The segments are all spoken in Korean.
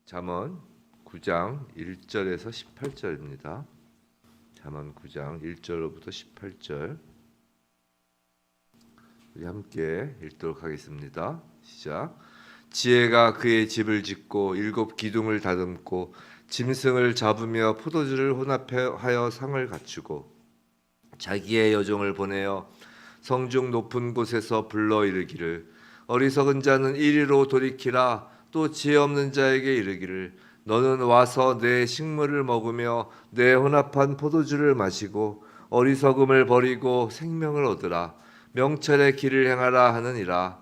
잠언 9장 1절에서 18절입니다. 잠언 9장 1절로부터 18절 우리 함께 읽도록 하겠습니다. 시작. 지혜가 그의 집을 짓고 일곱 기둥을 다듬고 짐승을 잡으며 포도주를 혼합하여 상을 갖추고 자기의 여종을 보내어 성중 높은 곳에서 불러 이르기를 어리석은 자는 이리로 돌이키라. 또 지혜 없는 자에게 이르기를 너는 와서 내 식물을 먹으며 내 혼합한 포도주를 마시고 어리석음을 버리고 생명을 얻으라. 명철의 길을 행하라 하느니라.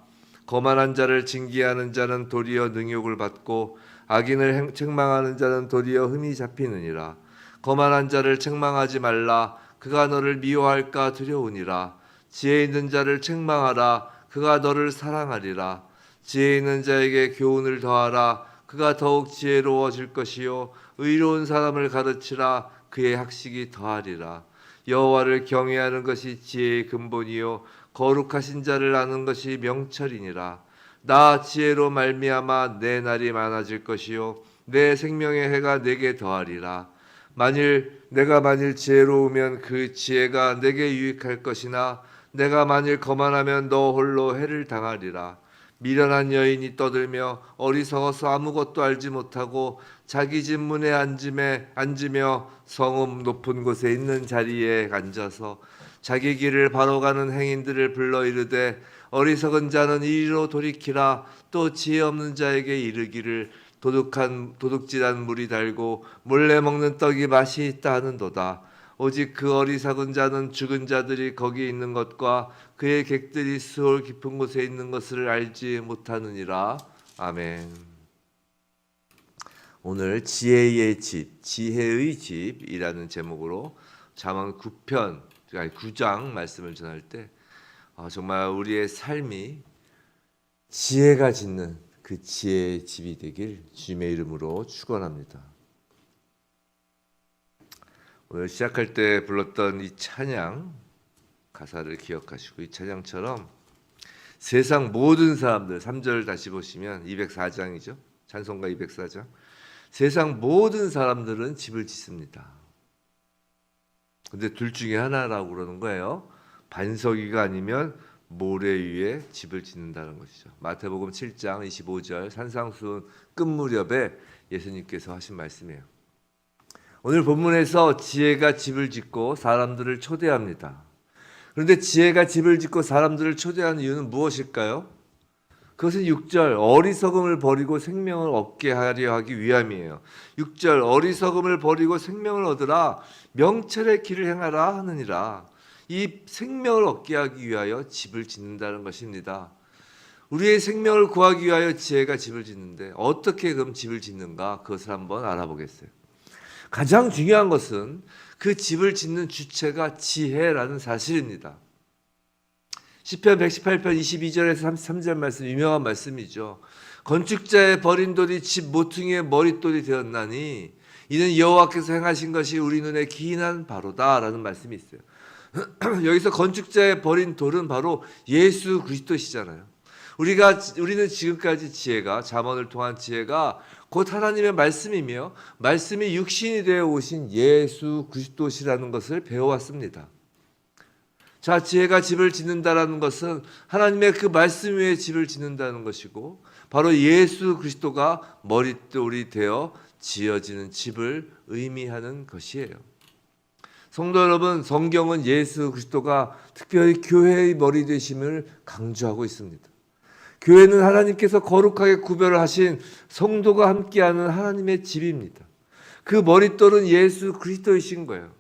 거만한 자를 징계하는 자는 도리어 능욕을 받고 악인을 책망하는 자는 도리어 흠이 잡히느니라. 거만한 자를 책망하지 말라. 그가 너를 미워할까 두려우니라. 지혜 있는 자를 책망하라. 그가 너를 사랑하리라. 지혜 있는 자에게 교훈을 더하라. 그가 더욱 지혜로워질 것이요 의로운 사람을 가르치라. 그의 학식이 더하리라. 여호와를 경외하는 것이 지혜의 근본이요 거룩하신 자를 아는 것이 명철이니라. 나 지혜로 말미암아 내 날이 많아질 것이요 내 생명의 해가 내게 더하리라. 내가 만일 지혜로우면 그 지혜가 내게 유익할 것이나 내가 만일 거만하면 너 홀로 해를 당하리라. 미련한 여인이 떠들며 어리석어서 아무것도 알지 못하고 자기 집 문에 앉으며 성읍 높은 곳에 있는 자리에 앉아서 자기 길을 바로 가는 행인들을 불러 이르되 어리석은 자는 이리로 돌이키라. 또 지혜 없는 자에게 이르기를 도둑질한 물이 달고 몰래 먹는 떡이 맛이 있다 하는도다. 오직 그 어리석은 자는 죽은 자들이 거기 있는 것과 그의 객들이 수월 깊은 곳에 있는 것을 알지 못하느니라. 아멘. 오늘 지혜의 집이라는 제목으로 잠언 9장 말씀을 전할 때 정말 우리의 삶이 지혜가 짓는 그 지혜의 집이 되길 주님의 이름으로 축원합니다. 오늘 시작할 때 불렀던 이 찬양 가사를 기억하시고 이 찬양처럼 세상 모든 사람들 3절 다시 보시면 204장이죠. 찬송가 204장. 세상 모든 사람들은 집을 짓습니다. 근데 둘 중에 하나라고 그러는 거예요. 반석이가 아니면 모래 위에 집을 짓는다는 것이죠. 마태복음 7장 25절 산상수훈 끝 무렵에 예수님께서 하신 말씀이에요. 오늘 본문에서 지혜가 집을 짓고 사람들을 초대합니다. 그런데 지혜가 집을 짓고 사람들을 초대하는 이유는 무엇일까요? 그것은 6절 어리석음을 버리고 생명을 얻게 하려 하기 위함이에요. 6절 어리석음을 버리고 생명을 얻으라. 명철의 길을 행하라 하느니라. 이 생명을 얻게 하기 위하여 집을 짓는다는 것입니다. 우리의 생명을 구하기 위하여 지혜가 집을 짓는데 어떻게 그럼 집을 짓는가? 그것을 한번 알아보겠어요. 가장 중요한 것은 그 집을 짓는 주체가 지혜라는 사실입니다. 시편 118편 22절에서 33절 말씀 유명한 말씀이죠. 건축자의 버린 돌이 집 모퉁이의 머릿돌이 되었나니 이는 여호와께서 행하신 것이 우리 눈에 기인한 바로다라는 말씀이 있어요. 여기서 건축자의 버린 돌은 바로 예수 그리스도시잖아요. 우리는 지금까지 지혜가 잠언을 통한 지혜가 곧 하나님의 말씀이며 말씀이 육신이 되어 오신 예수 그리스도시라는 것을 배워왔습니다. 자, 지혜가 집을 짓는다라는 것은 하나님의 그 말씀 위에 집을 짓는다는 것이고 바로 예수 그리스도가 머릿돌이 되어 지어지는 집을 의미하는 것이에요. 성도 여러분, 성경은 예수 그리스도가 특별히 교회의 머리 되심을 강조하고 있습니다. 교회는 하나님께서 거룩하게 구별을 하신 성도가 함께하는 하나님의 집입니다. 그 머릿돌은 예수 그리스도이신 거예요.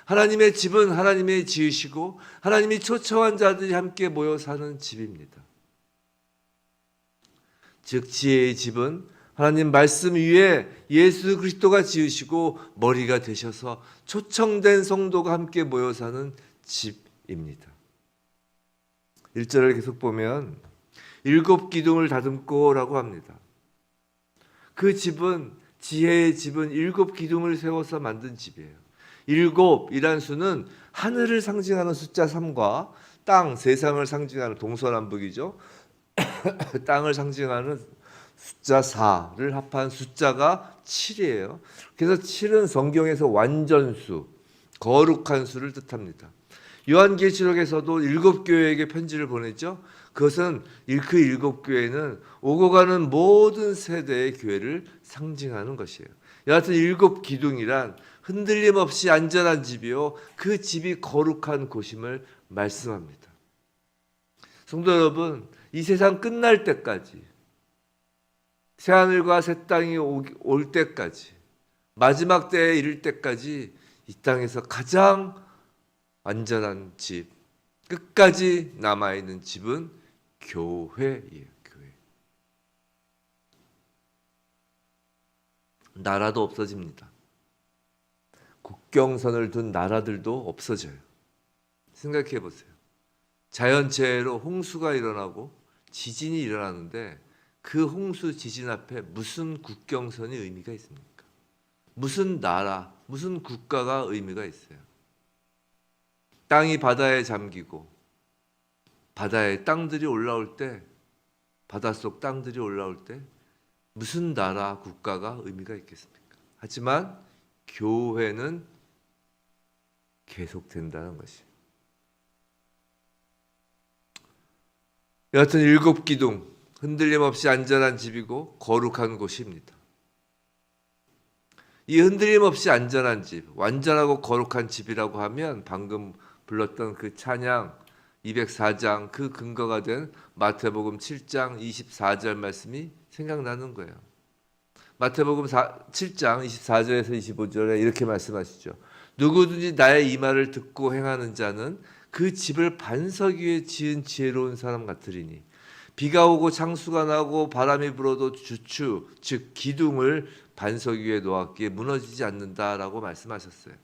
하나님의 집은 하나님의 지으시고 하나님이 초청한 자들이 함께 모여 사는 집입니다. 즉 지혜의 집은 하나님 말씀 위에 예수 그리스도가 지으시고 머리가 되셔서 초청된 성도가 함께 모여 사는 집입니다. 1절을 계속 보면 일곱 기둥을 다듬고 라고 합니다. 그 집은 지혜의 집은 일곱 기둥을 세워서 만든 집이에요. 일곱이란 수는 하늘을 상징하는 숫자 3과 세상을 상징하는 동서남북이죠. 땅을 상징하는 숫자 4를 합한 숫자가 7이에요. 그래서 7은 성경에서 완전수, 거룩한 수를 뜻합니다. 요한계시록에서도 7교회에게 편지를 보냈죠. 그것은 그 7교회는 오고 가는 모든 세대의 교회를 상징하는 것이에요. 여하튼 7기둥이란 흔들림 없이 안전한 집이요, 그 집이 거룩한 곳임을 말씀합니다. 성도 여러분, 이 세상 끝날 때까지, 새하늘과 새 땅이 올 때까지, 마지막 때에 이를 때까지 이 땅에서 가장 안전한 집, 끝까지 남아있는 집은 교회예요. 교회. 나라도 없어집니다. 국경선을 둔 나라들도 없어져요. 생각해 보세요. 자연재해로 홍수가 일어나고 지진이 일어나는데 그 홍수 지진 앞에 무슨 국경선이 의미가 있습니까? 무슨 나라, 무슨 국가가 의미가 있어요? 땅이 바다에 잠기고 바다에 땅들이 올라올 때, 바닷속 땅들이 올라올 때 무슨 나라, 국가가 의미가 있겠습니까? 하지만 교회는 계속된다는 것이에요. 여하튼 7기둥, 흔들림 없이 안전한 집이고 거룩한 곳입니다. 이 흔들림 없이 안전한 집, 완전하고 거룩한 집이라고 하면 방금 불렀던 그 찬양 204장 그 근거가 된 마태복음 7장 24절 말씀이 생각나는 거예요. 마태복음 7장 24절에서 25절에 이렇게 말씀하시죠. 누구든지 나의 이 말을 듣고 행하는 자는 그 집을 반석 위에 지은 지혜로운 사람 같으리니 비가 오고 창수가 나고 바람이 불어도 주추 즉 기둥을 반석 위에 놓았기에 무너지지 않는다라고 말씀하셨어요.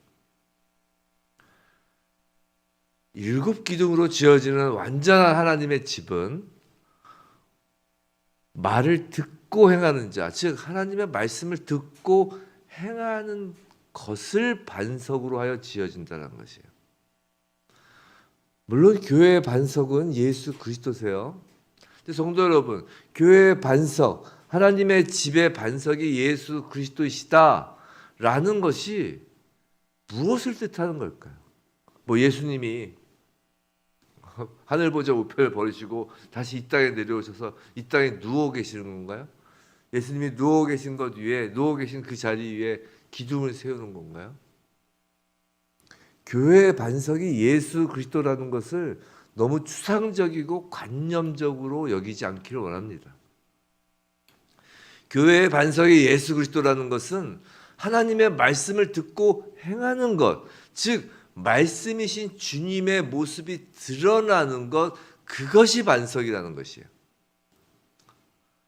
7기둥으로 지어지는 완전한 하나님의 집은 말을 듣고 행하는 자, 즉 하나님의 말씀을 듣고 행하는 것을 반석으로 하여 지어진다는 것이에요. 물론 교회의 반석은 예수 그리스도세요. 근데 성도 여러분, 교회의 반석, 하나님의 집의 반석이 예수 그리스도이시다라는 것이 무엇을 뜻하는 걸까요? 뭐 예수님이 하늘 보자 우편을 버리시고 다시 이 땅에 내려오셔서 이 땅에 누워 계시는 건가요? 예수님이 누워 계신 것 위에, 누워 계신 그 자리 위에 기둥을 세우는 건가요? 교회의 반석이 예수 그리스도라는 것을 너무 추상적이고 관념적으로 여기지 않기를 원합니다. 교회의 반석이 예수 그리스도라는 것은 하나님의 말씀을 듣고 행하는 것, 즉 말씀이신 주님의 모습이 드러나는 것, 그것이 반석이라는 것이에요.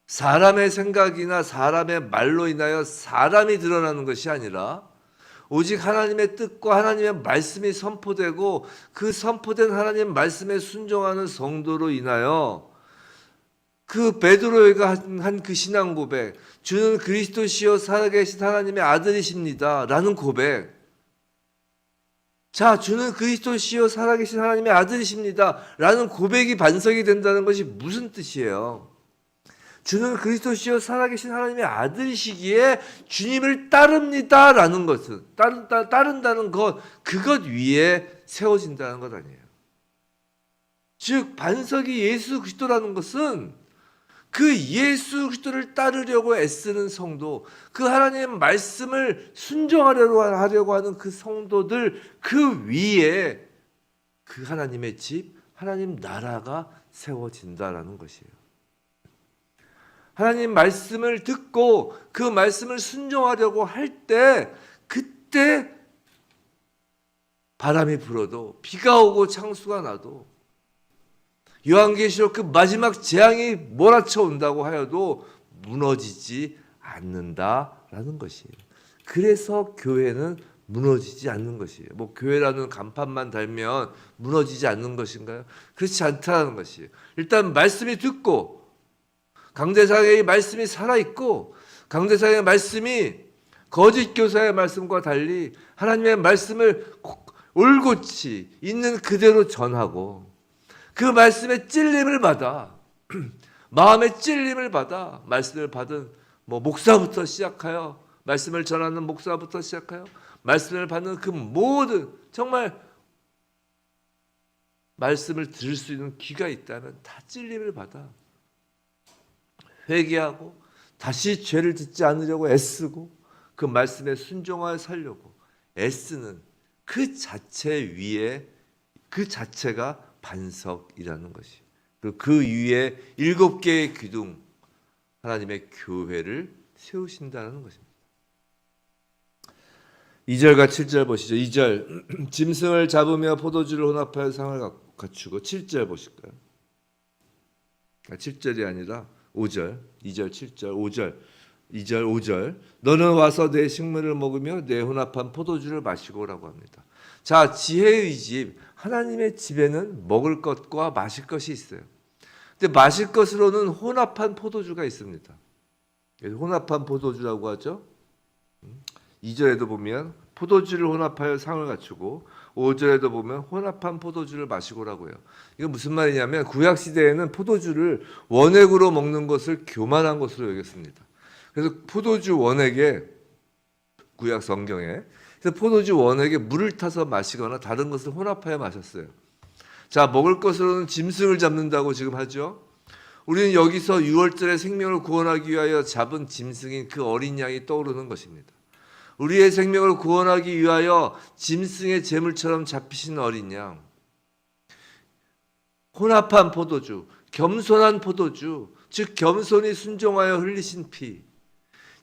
사람의 생각이나 사람의 말로 인하여 사람이 드러나는 것이 아니라 오직 하나님의 뜻과 하나님의 말씀이 선포되고 그 선포된 하나님 말씀에 순종하는 성도로 인하여 그 베드로가 한 그 신앙 고백, 주는 그리스도시요 살아계신 하나님의 아들이십니다 라는 고백, 자, 주는 그리스도시요 살아계신 하나님의 아들이십니다 라는 고백이 반석이 된다는 것이 무슨 뜻이에요? 주는 그리스도시요 살아계신 하나님의 아들이시기에 주님을 따릅니다 라는 것은, 따른다는 것, 그것 위에 세워진다는 것 아니에요. 즉 반석이 예수 그리스도라는 것은 그 예수 그리스도를 따르려고 애쓰는 성도, 그 하나님의 말씀을 순종하려고 하는 그 성도들, 그 위에 그 하나님의 집, 하나님 나라가 세워진다라는 것이에요. 하나님 말씀을 듣고 그 말씀을 순종하려고 할 때, 그때 바람이 불어도, 비가 오고 창수가 나도, 요한계시록 그 마지막 재앙이 몰아쳐 온다고 하여도 무너지지 않는다라는 것이에요. 그래서 교회는 무너지지 않는 것이에요. 뭐 교회라는 간판만 달면 무너지지 않는 것인가요? 그렇지 않다는 것이에요. 일단 말씀이 듣고 강대상의 말씀이 살아있고 강대상의 말씀이 거짓 교사의 말씀과 달리 하나님의 말씀을 올곧이 있는 그대로 전하고 그 말씀에 찔림을 받아 마음의 찔림을 받아 말씀을 받은 목사부터 시작하여 말씀을 전하는 목사부터 시작하여 말씀을 받는 그 모든 정말 말씀을 들을 수 있는 귀가 있다면 다 찔림을 받아 회개하고 다시 죄를 짓지 않으려고 애쓰고 그 말씀에 순종하여 살려고 애쓰는 그 자체 위에 그 자체가 반석이라는 것이. 그리고 그 위에 7개의 기둥 하나님의 교회를 세우신다는 것입니다. 2절과 7절 보시죠. 2절 짐승을 잡으며 포도주를 혼합하여 상을 갖추고 7절 보실까요? 7절이 아니라 5절 2절 7절 5절 2절 5절 너는 와서 내 식물을 먹으며 내 혼합한 포도주를 마시고라고 합니다. 자, 지혜의 집 하나님의 집에는 먹을 것과 마실 것이 있어요. 근데 마실 것으로는 혼합한 포도주가 있습니다. 혼합한 포도주라고 하죠. 2절에도 보면 포도주를 혼합하여 상을 갖추고 5절에도 보면 혼합한 포도주를 마시고라고 해요. 이거 무슨 말이냐면 구약 시대에는 포도주를 원액으로 먹는 것을 교만한 것으로 여겼습니다. 그래서 포도주 원액에 구약 성경에 그래서 포도주 원액에 물을 타서 마시거나 다른 것을 혼합하여 마셨어요. 자, 먹을 것으로는 짐승을 잡는다고 지금 하죠. 우리는 여기서 6월절에 생명을 구원하기 위하여 잡은 짐승인 그 어린 양이 떠오르는 것입니다. 우리의 생명을 구원하기 위하여 짐승의 제물처럼 잡히신 어린 양, 혼합한 포도주, 겸손한 포도주, 즉 겸손히 순종하여 흘리신 피,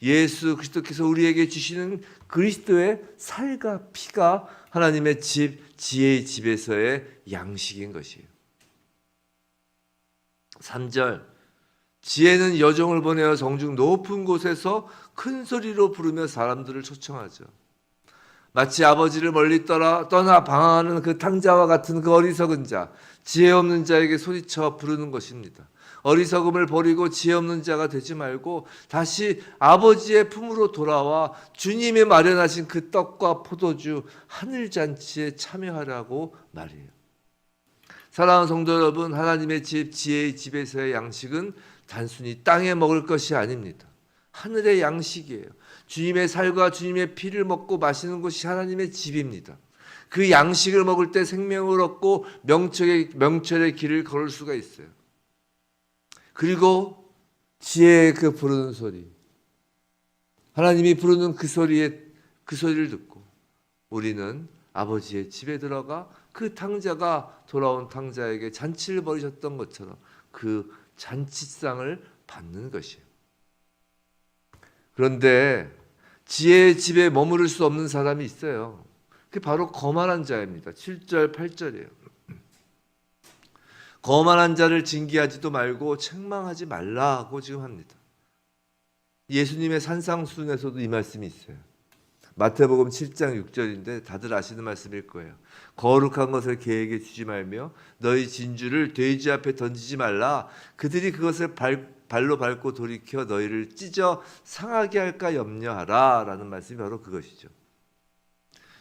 예수 그리스도께서 우리에게 주시는 그리스도의 살과 피가 하나님의 집, 지혜의 집에서의 양식인 것이에요. 3절 지혜는 여종을 보내어 성중 높은 곳에서 큰 소리로 부르며 사람들을 초청하죠. 마치 아버지를 멀리 떠나 방황하는 그 탕자와 같은 그 어리석은 자, 지혜 없는 자에게 소리쳐 부르는 것입니다. 어리석음을 버리고 지혜 없는 자가 되지 말고 다시 아버지의 품으로 돌아와 주님이 마련하신 그 떡과 포도주 하늘잔치에 참여하라고 말해요. 사랑하는 성도 여러분, 하나님의 집, 지혜의 집에서의 양식은 단순히 땅에 먹을 것이 아닙니다. 하늘의 양식이에요. 주님의 살과 주님의 피를 먹고 마시는 것이 하나님의 집입니다. 그 양식을 먹을 때 생명을 얻고 명철의 길을 걸을 수가 있어요. 그리고 지혜의 그 부르는 소리, 하나님이 부르는 그 소리를 듣고 우리는 아버지의 집에 들어가 그 탕자가 돌아온 탕자에게 잔치를 벌이셨던 것처럼 그 잔치상을 받는 것이에요. 그런데 지혜의 집에 머무를 수 없는 사람이 있어요. 그게 바로 거만한 자입니다. 7절 8절이에요. 거만한 자를 징계하지도 말고 책망하지 말라고 지금 합니다. 예수님의 산상수훈에서도 이 말씀이 있어요. 마태복음 7장 6절인데 다들 아시는 말씀일 거예요. 거룩한 것을 개에게 주지 말며 너희 진주를 돼지 앞에 던지지 말라. 그들이 그것을 발로 밟고 돌이켜 너희를 찢어 상하게 할까 염려하라 라는 말씀이 바로 그것이죠.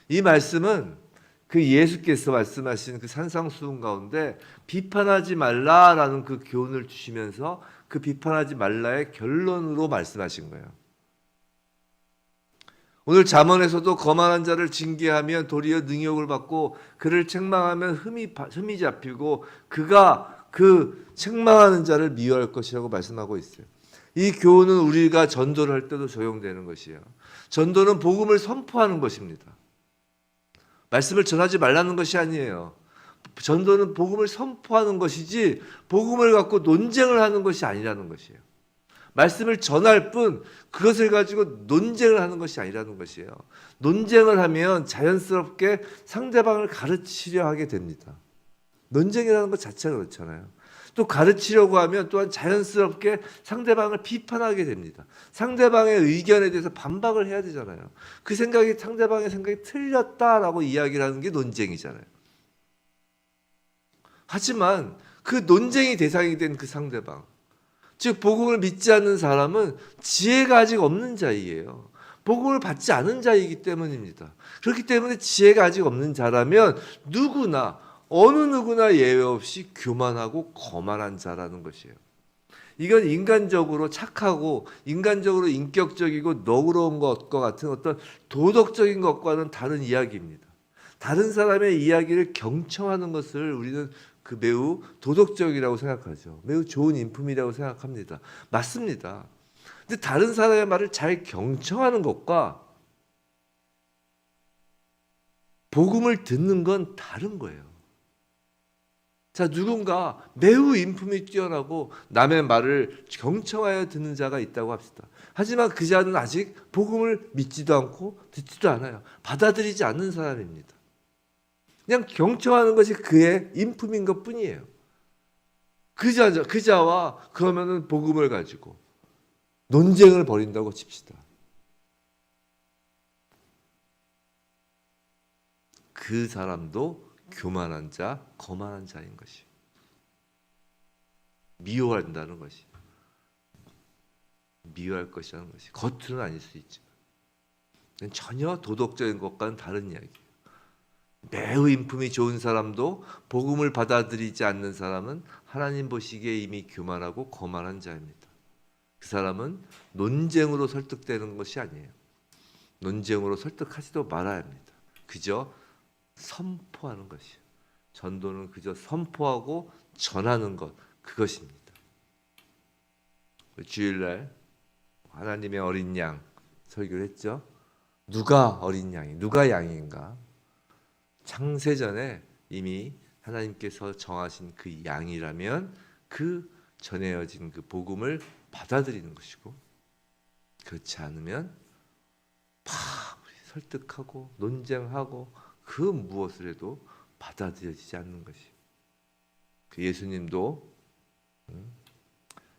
이 말씀은 그 예수께서 말씀하신 그 산상수훈 가운데 비판하지 말라라는 그 교훈을 주시면서 그 비판하지 말라의 결론으로 말씀하신 거예요. 오늘 잠언에서도 거만한 자를 징계하면 도리어 능욕을 받고 그를 책망하면 흠이 잡히고 그가 그 책망하는 자를 미워할 것이라고 말씀하고 있어요. 이 교훈은 우리가 전도를 할 때도 적용되는 것이에요. 전도는 복음을 선포하는 것입니다. 말씀을 전하지 말라는 것이 아니에요. 전도는 복음을 선포하는 것이지 복음을 갖고 논쟁을 하는 것이 아니라는 것이에요. 말씀을 전할 뿐 그것을 가지고 논쟁을 하는 것이 아니라는 것이에요. 논쟁을 하면 자연스럽게 상대방을 가르치려 하게 됩니다. 논쟁이라는 것 자체가 그렇잖아요. 또 가르치려고 하면 또한 자연스럽게 상대방을 비판하게 됩니다. 상대방의 의견에 대해서 반박을 해야 되잖아요. 그 생각이 상대방의 생각이 틀렸다라고 이야기를 하는 게 논쟁이잖아요. 하지만 그 논쟁이 대상이 된 그 상대방, 즉 복음을 믿지 않는 사람은 지혜가 아직 없는 자이에요. 복음을 받지 않은 자이기 때문입니다. 그렇기 때문에 지혜가 아직 없는 자라면 누구나 어느 누구나 예외 없이 교만하고 거만한 자라는 것이에요. 이건 인간적으로 착하고 인간적으로 인격적이고 너그러운 것과 같은 어떤 도덕적인 것과는 다른 이야기입니다. 다른 사람의 이야기를 경청하는 것을 우리는 그 매우 도덕적이라고 생각하죠. 매우 좋은 인품이라고 생각합니다. 맞습니다. 근데 다른 사람의 말을 잘 경청하는 것과 복음을 듣는 건 다른 거예요. 자, 누군가 매우 인품이 뛰어나고 남의 말을 경청하여 듣는 자가 있다고 합시다. 하지만 그 자는 아직 복음을 믿지도 않고 듣지도 않아요. 받아들이지 않는 사람입니다. 그냥 경청하는 것이 그의 인품인 것 뿐이에요. 그 자와 그러면은 복음을 가지고 논쟁을 벌인다고 칩시다. 그 사람도 교만한 자, 거만한 자인 것이 미워한다는 것이 미워할 것이라는 것이 겉으로는 아닐 수 있지만 전혀 도덕적인 것과는 다른 이야기예요. 매우 인품이 좋은 사람도 복음을 받아들이지 않는 사람은 하나님 보시기에 이미 교만하고 거만한 자입니다. 그 사람은 논쟁으로 설득되는 것이 아니에요. 논쟁으로 설득하지도 말아야 합니다. 그저 선포하는 것이에요. 전도는 그저 선포하고 전하는 것, 그것입니다. 주일날 하나님의 어린 양 설교를 했죠. 누가 어린 양이, 누가 양인가? 창세전에 이미 하나님께서 정하신 그 양이라면 그 전해진 그 복음을 받아들이는 것이고, 그렇지 않으면 설득하고 논쟁하고 그 무엇을 해도 받아들여지지 않는 것이. 그 예수님도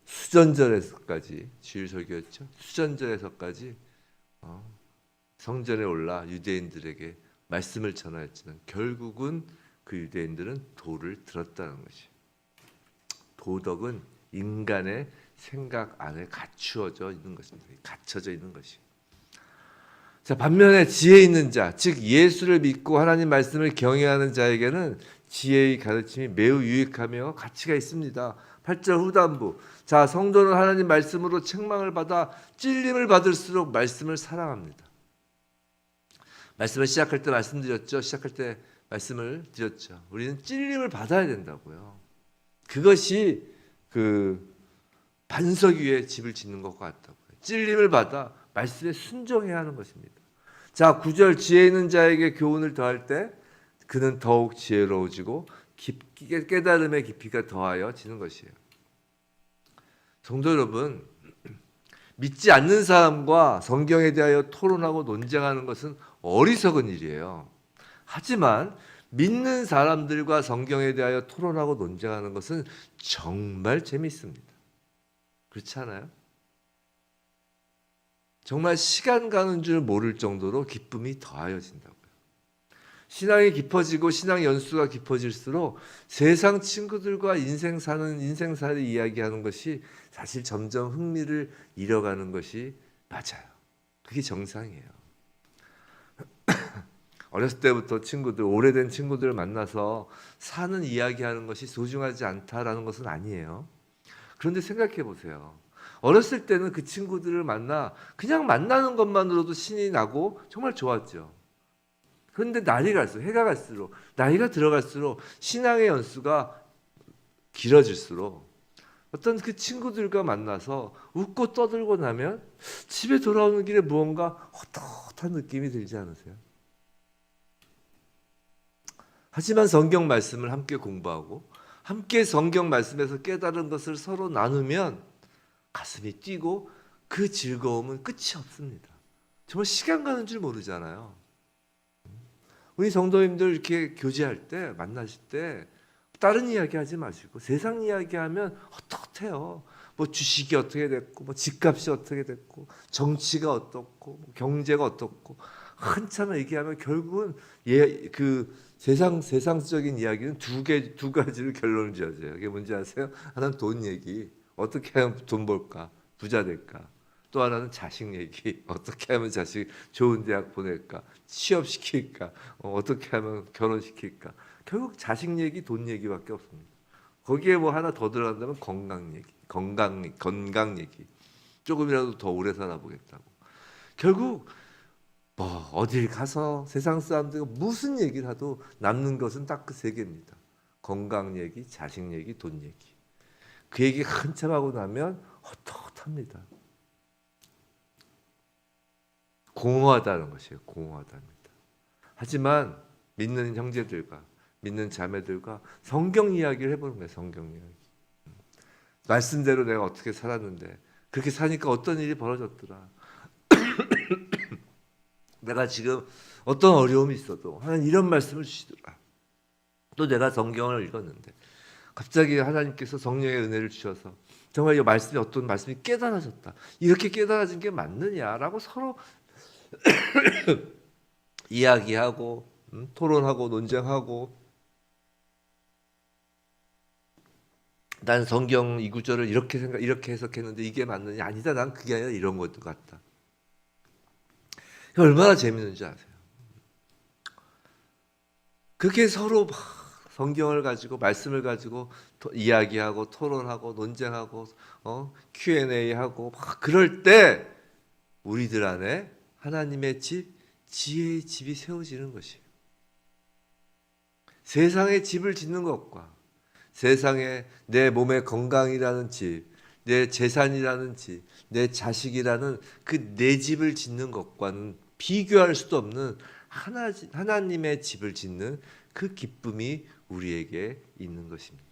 수전절에서까지, 주일 설교였죠. 수전절에서까지 성전에 올라 유대인들에게 말씀을 전하였지만 결국은 그 유대인들은 도를 들었다는 것이. 도덕은 인간의 생각 안에 갖추어져 있는 것입니다. 갇혀져 있는 것이. 자, 반면에 지혜 있는 자, 즉 예수를 믿고 하나님 말씀을 경외하는 자에게는 지혜의 가르침이 매우 유익하며 가치가 있습니다. 8절 후반부. 자, 성도는 하나님 말씀으로 책망을 받아 찔림을 받을수록 말씀을 사랑합니다. 말씀을 시작할 때 말씀드렸죠. 시작할 때 말씀을 드렸죠. 우리는 찔림을 받아야 된다고요. 그것이 그 반석 위에 집을 짓는 것과 같다고요. 찔림을 받아 말씀에 순종해야 하는 것입니다. 자, 9절 지혜 있는 자에게 교훈을 더할 때 그는 더욱 지혜로워지고 깨달음의 깊이가 더하여지는 것이에요. 성도 여러분, 믿지 않는 사람과 성경에 대하여 토론하고 논쟁하는 것은 어리석은 일이에요. 하지만 믿는 사람들과 성경에 대하여 토론하고 논쟁하는 것은 정말 재미있습니다. 그렇지 않아요? 정말 시간 가는 줄 모를 정도로 기쁨이 더하여진다고요. 신앙이 깊어지고 신앙 연수가 깊어질수록 세상 친구들과 인생살이 이야기하는 것이 사실 점점 흥미를 잃어가는 것이 맞아요. 그게 정상이에요. 어렸을 때부터 친구들, 오래된 친구들을 만나서 사는 이야기하는 것이 소중하지 않다라는 것은 아니에요. 그런데 생각해 보세요. 어렸을 때는 그 친구들을 만나 그냥 만나는 것만으로도 신이 나고 정말 좋았죠. 그런데 날이 갈수록, 해가 갈수록, 나이가 들어갈수록 신앙의 연수가 길어질수록 어떤 그 친구들과 만나서 웃고 떠들고 나면 집에 돌아오는 길에 무언가 헛헛한 느낌이 들지 않으세요? 하지만 성경 말씀을 함께 공부하고 함께 성경 말씀에서 깨달은 것을 서로 나누면 가슴이 뛰고 그 즐거움은 끝이 없습니다. 정말 시간 가는 줄 모르잖아요. 우리 성도님들 이렇게 교제할 때, 만나실 때 다른 이야기 하지 마시고 세상 이야기하면 헛헛해요. 뭐 주식이 어떻게 됐고, 뭐 집값이 어떻게 됐고, 정치가 어떻고, 뭐 경제가 어떻고 한참 얘기하면 결국은 그 세상적인 이야기는 두 가지로 결론을 지어져요. 이게 뭔지 아세요? 하나는 돈 얘기, 어떻게 하면 돈 벌까, 부자 될까. 또 하나는 자식 얘기, 어떻게 하면 자식 좋은 대학 보낼까, 취업시킬까, 어떻게 하면 결혼시킬까. 결국 자식 얘기, 돈 얘기밖에 없습니다. 거기에 뭐 하나 더 들어간다면 건강 얘기. 건강 얘기. 조금이라도 더 오래 살아보겠다고. 결국 뭐 어딜 가서 세상 사람들과 무슨 얘기를 하도 남는 것은 딱 그 세 개입니다. 건강 얘기, 자식 얘기, 돈 얘기. 그 얘기 한참 하고 나면 헛헛합니다. 공허하다는 것이에요. 공허하답니다. 하지만 믿는 형제들과 믿는 자매들과 성경 이야기를 해보는 거예요. 성경 이야기. 말씀대로 내가 어떻게 살았는데 그렇게 사니까 어떤 일이 벌어졌더라. 내가 지금 어떤 어려움이 있어도 하나님 이런 말씀을 주시더라. 또 내가 성경을 읽었는데 갑자기 하나님께서 성령의 은혜를 주셔서 정말 이 말씀이 어떤 말씀이 깨달아졌다. 이렇게 깨달아진 게 맞느냐라고 서로 이야기하고 토론하고 논쟁하고 난 성경 이 구절을 이렇게 해석했는데 이게 맞느냐? 아니다. 난 그게 아니라 이런 것 같다. 얼마나 재밌는지 아세요? 그렇게 서로 성경을 가지고 말씀을 가지고 이야기하고 토론하고 논쟁하고 Q&A하고 막 그럴 때 우리들 안에 하나님의 집, 지혜의 집이 세워지는 것이에요. 세상에 집을 짓는 것과 세상에 내 몸의 건강이라는 집, 내 재산이라는 집, 내 자식이라는 그 내 집을 짓는 것과는 비교할 수도 없는 하나님의 집을 짓는 그 기쁨이 우리에게 있는 것입니다.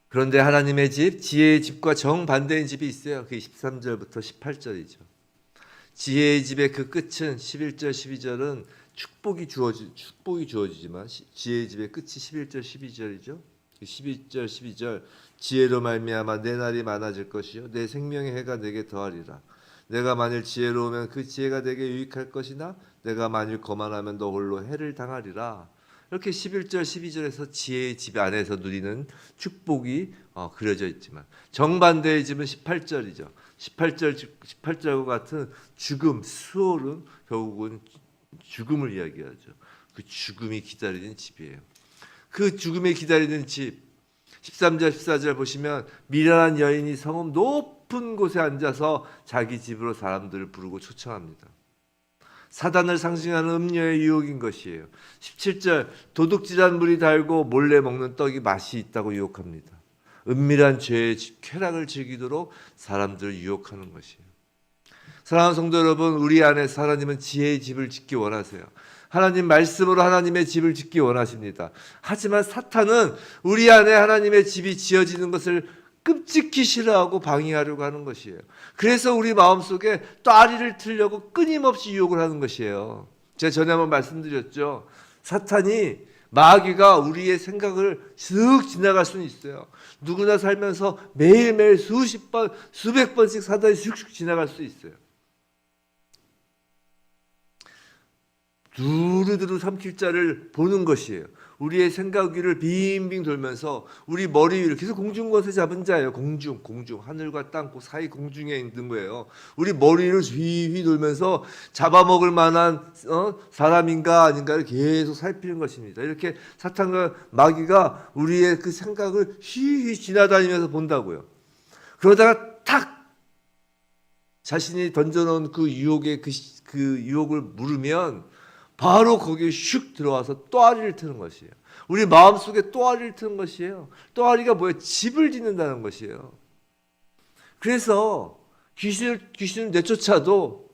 그런데 하나님의 집, 지혜의 집과 정반대인 집이 있어요. 그게 13절부터 18절이죠. 지혜의 집의 그 끝은 11절, 12절은 축복이 주어지지만 지혜의 집의 끝이 11절, 12절이죠. 11절, 12절 지혜로 말미암아 내 날이 많아질 것이요 내 생명의 해가 내게 더하리라. 내가 만일 지혜로우면 그 지혜가 내게 유익할 것이나 내가 만일 거만하면 너 홀로 해를 당하리라. 이렇게 11절, 12절에서 지혜의 집 안에서 누리는 축복이 그려져 있지만 정반대의 집은 18절이죠. 18절과 같은 죽음, 수월은 결국은 죽음을 이야기하죠. 그 죽음이 기다리는 집이에요. 그 죽음이 기다리는 집 13절, 14절 보시면 미련한 여인이 성읍 높은 곳에 앉아서 자기 집으로 사람들을 부르고 초청합니다. 사단을 상징하는 음료의 유혹인 것이에요. 17절 도둑질한 물이 달고 몰래 먹는 떡이 맛이 있다고 유혹합니다. 은밀한 죄의 쾌락을 즐기도록 사람들을 유혹하는 것이에요. 사랑하는 성도 여러분, 우리 안에 하나님은 지혜의 집을 짓기 원하세요. 하나님 말씀으로 하나님의 집을 짓기 원하십니다. 하지만 사탄은 우리 안에 하나님의 집이 지어지는 것을 끔찍히 싫어하고 방해하려고 하는 것이에요. 그래서 우리 마음속에 따리를 틀려고 끊임없이 유혹을 하는 것이에요. 제가 전에 한번 말씀드렸죠. 사탄이 마귀가 우리의 생각을 슥 지나갈 수는 있어요. 누구나 살면서 매일매일 수십 번, 수백 번씩 사단이 슥슥 지나갈 수 있어요. 두루두루 삼킬 자를 보는 것이에요. 우리의 생각 위를 빙빙 돌면서 우리 머리 위를 계속 공중권세 잡은 자예요. 공중 하늘과 땅 그 사이 공중에 있는 거예요. 우리 머리 위를 휘휘 돌면서 잡아먹을 만한 사람인가 아닌가를 계속 살피는 것입니다. 이렇게 사탄과 마귀가 우리의 그 생각을 휘휘 지나다니면서 본다고요. 그러다가 탁 자신이 던져놓은 그 유혹의 그 유혹을 물으면 바로 거기에 슉 들어와서 또아리를 트는 것이에요. 우리 마음속에 또아리를 트는 것이에요. 또아리가 뭐예요? 집을 짓는다는 것이에요. 그래서 귀신을 내쫓아도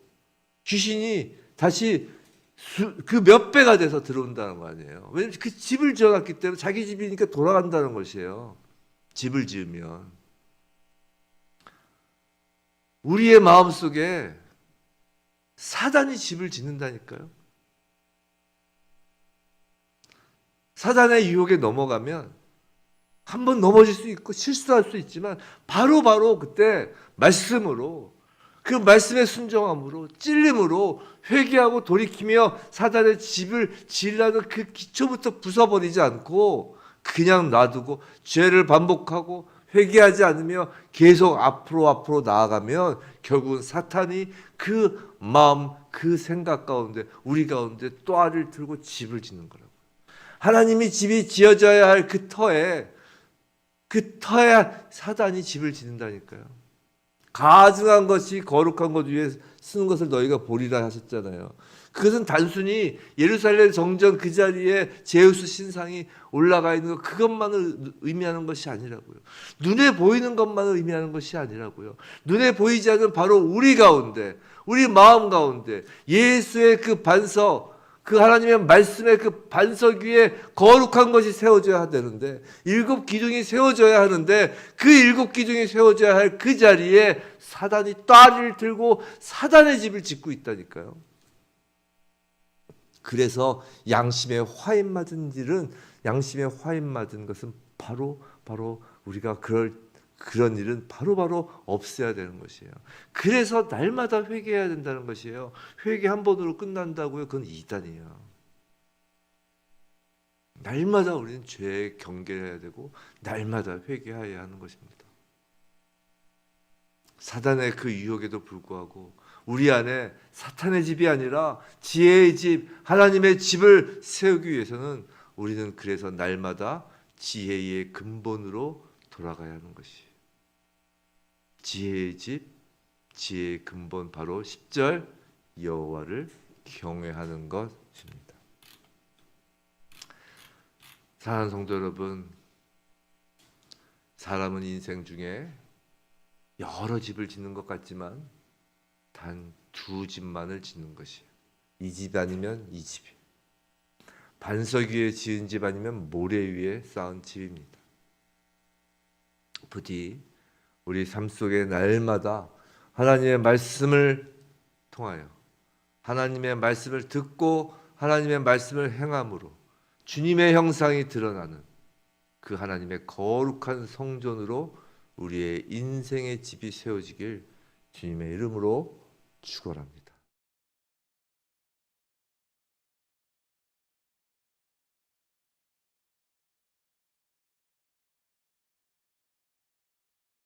귀신이 다시 그 몇 배가 돼서 들어온다는 거 아니에요. 왜냐하면 그 집을 지어놨기 때문에 자기 집이니까 돌아간다는 것이에요. 집을 지으면. 우리의 마음속에 사단이 집을 짓는다니까요. 사단의 유혹에 넘어가면 한번 넘어질 수 있고 실수할 수 있지만 바로 그때 말씀으로 그 말씀의 순종함으로 찔림으로 회개하고 돌이키며 사단의 집을 지으려는 그 기초부터 부숴버리지 않고 그냥 놔두고 죄를 반복하고 회개하지 않으며 계속 앞으로 나아가면 결국은 사탄이 그 마음 그 생각 가운데 우리 가운데 또아리를 들고 집을 짓는 거라고. 하나님이 집이 지어져야 할 그 터에 그 터야 사단이 집을 짓는다니까요. 가증한 것이 거룩한 것 위에 쓰는 것을 너희가 보리라 하셨잖아요. 그것은 단순히 예루살렘 정전 그 자리에 제우스 신상이 올라가 있는 것, 그것만을 의미하는 것이 아니라고요. 눈에 보이는 것만을 의미하는 것이 아니라고요. 눈에 보이지 않는 바로 우리 가운데, 우리 마음 가운데 예수의 그 반석, 그 하나님의 말씀의 그 반석 위에 거룩한 것이 세워져야 되는데, 7 기둥이 세워져야 하는데, 그 7 기둥이 세워져야 할 그 자리에 사단이 따리를 들고 사단의 집을 짓고 있다니까요. 그래서 양심의 화인 맞은 일은, 양심의 화인 맞은 것은 바로 우리가 그런 일은 바로 없애야 되는 것이에요. 그래서 날마다 회개해야 된다는 것이에요. 회개 한 번으로 끝난다고요? 그건 이단이에요. 날마다 우리는 죄에 경계해야 되고 날마다 회개해야 하는 것입니다. 사단의 그 유혹에도 불구하고 우리 안에 사탄의 집이 아니라 지혜의 집, 하나님의 집을 세우기 위해서는 우리는 그래서 날마다 지혜의 근본으로 돌아가야 하는 것이에요. 지혜의 집, 지혜의 근본 바로 10절 여호와를 경외하는 것입니다. 사랑하는 성도 여러분, 사람은 인생 중에 여러 집을 짓는 것 같지만 단 2 집만을 짓는 것이에요. 이 집 아니면 이 집이. 반석 위에 지은 집 아니면 모래 위에 쌓은 집입니다. 부디 우리 삶 속에 날마다 하나님의 말씀을 통하여 하나님의 말씀을 듣고 하나님의 말씀을 행함으로 주님의 형상이 드러나는 그 하나님의 거룩한 성전으로 우리의 인생의 집이 세워지길 주님의 이름으로 축원합니다.